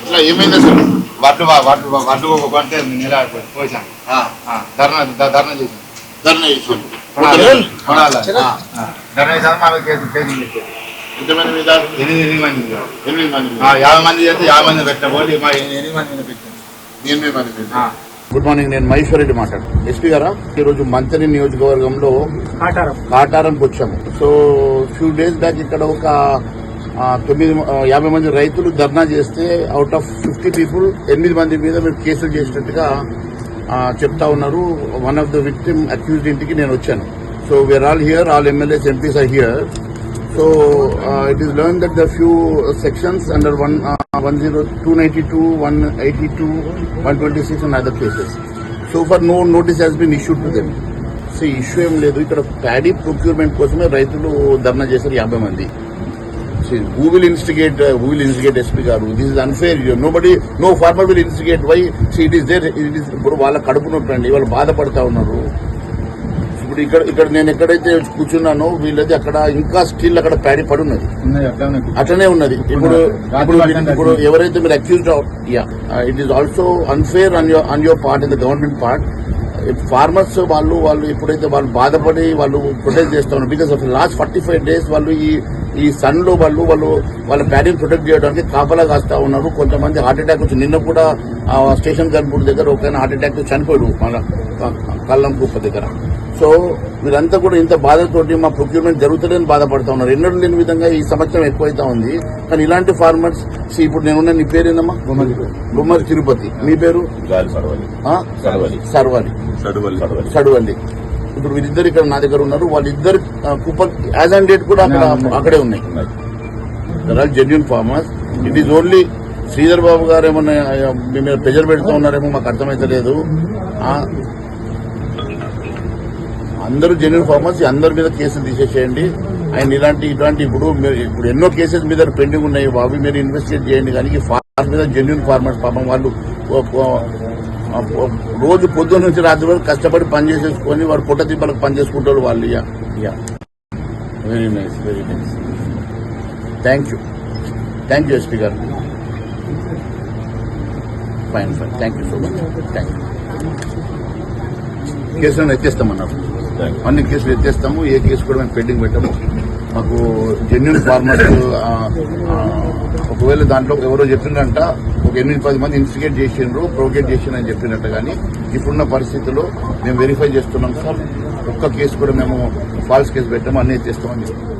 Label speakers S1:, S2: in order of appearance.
S1: ఇట్లా ఏమైంది అసలు వడ్లు కొంటే నెల పోసాను ధర్నా చేశాను ధర్నా చేసాను కేసు ఎంతమంది మీద 8 మంది 50 మంది చేస్తే 50 మంది పెట్టబోలి 8 మంది మీద పెట్టాను 8 మంది మీద. గుడ్ మార్నింగ్, నేను మహేశ్వర్ రెడ్డి మాట్లాడుతున్నాను. ఎస్పీ గారా, ఈరోజు మంత్రి నియోజకవర్గంలో కాటారంకి వచ్చాము. సో ఫ్యూ డేస్ బ్యాక్ ఇక్కడ ఒక 50 మంది రైతులు ధర్నా చేస్తే అవుట్ ఆఫ్ 50 పీపుల్ 8 మంది మీద మేము కేసులు చేసినట్టుగా చెప్తా ఉన్నారు. One of the victim accused ఇంటికి నేను వచ్చాను. So we are all here, all MLAs MPs are here. So it is learned that there are few sections under 292, 182, 126 and other cases. So far no notice has been issued to them. See, issue ఏం లేదు. ఇక్కడ paddy procurement కోసమే రైతులు ధర్నా చేశారు 50 మంది. See, who will instigate SP గారు? This is unfair. No farmer will instigate. Why? See, it is there. It is ఇప్పుడు వాళ్ళ కడుపు నొప్పి అండి, వాళ్ళు బాధపడతా ఉన్నారు. ఇక్కడ నేను ఎక్కడైతే కూర్చున్నానో వీళ్ళది అక్కడ ఇంకా స్టిల్ అక్కడ ప్యాడీ పడి ఉన్నది, అట్లనే ఉన్నది. ఇప్పుడు ఎవరైతే మీరు accused it is also unfair on your part, in the government part. Farmers వాళ్ళు ఎప్పుడైతే వాళ్ళు బాధపడి వాళ్ళు ప్రొటెక్ట్ చేస్తా ఉన్నారు, బికాస్ ఆఫ్ లాస్ట్ 45 days వాళ్ళు ఈ సన్ లో వాళ్ళ ప్యాడీని ప్రొటెక్ట్ చేయడానికి కాపలా కాస్తా ఉన్నారు. కొంతమంది హార్ట్ అటాక్ వచ్చి నిన్న కూడా స్టేషన్ గన్పూర్ దగ్గర ఒక హార్ట్ అటాక్ చనిపోయాడు మన కల్లం కుప్ప దగ్గర. సో వీరంతా కూడా ఇంత బాధతోటి మా ప్రొక్యూర్మెంట్ జరుగుతుందని బాధపడతా ఉన్నారు. ఎన్నడూ లేని విధంగా ఈ సంవత్సరం ఎక్కువైతా ఉంది. కానీ ఇలాంటి ఫార్మర్స్, ఇప్పుడు నేనున్న, నీ పేరేనమ్మా? బొమ్మరి తిరుపతి. మీ పేరు? సడవల్లి. ఇప్పుడు వీరిద్దరు ఇక్కడ నా దగ్గర ఉన్నారు. వాళ్ళిద్దరు కుప్ప యాజ్ అండ్ డేట్ కూడా అక్కడే ఉన్నాయి. Genuine farmers. It is only Sridhar Babu గారు ఏమన్నా మీ మీద ప్రెజర్ పెడుతూ ఉన్నారేమో మాకు అర్థమైతలేదు. అందరూ జెన్యూన్ ఫార్మర్స్, అందరి మీద కేసులు తీసేసేయండి. ఆయన ఇలాంటి ఇప్పుడు ఎన్నో కేసెస్ మీద పెండింగ్ ఉన్నాయి, అవి మీరు ఇన్వెస్టిగేట్ చేయండి. కానీ ఫార్మర్ మీద జెన్యూన్ ఫార్మర్స్ పాపం వాళ్ళు రోజు పొద్దున్న నుంచి రాత్రి వరకు కష్టపడి పని చేసేసుకొని వాడు పొట్ట తిప్పలకు పని చేసుకుంటారు వాళ్ళు. Very nice. Thank you SP గారు. Fine. Thank you so much. Thank you. కేసులను ఎత్తేస్తామన్నారు, అన్ని కేసులు ఎత్తేస్తాము. ఏ కేసు కూడా మేము పెండింగ్ పెట్టాము. మాకు జెన్యూన్ ఫార్మర్స్, ఒకవేళ దాంట్లో ఎవరో చెప్పిందంట ఒక 8-10 మంది ఇన్స్టిగేట్ చేసిండ్రు, ప్రొవోకేట్ చేసిండ్రు అని చెప్పినట్ట. కానీ ఇప్పుడున్న పరిస్థితుల్లో మేము వెరిఫై చేస్తున్నాం సార్. ఒక్క కేసు కూడా మేము ఫాల్స్ కేసు పెట్టాము, అన్ని ఎత్తేస్తామని చెప్తాం.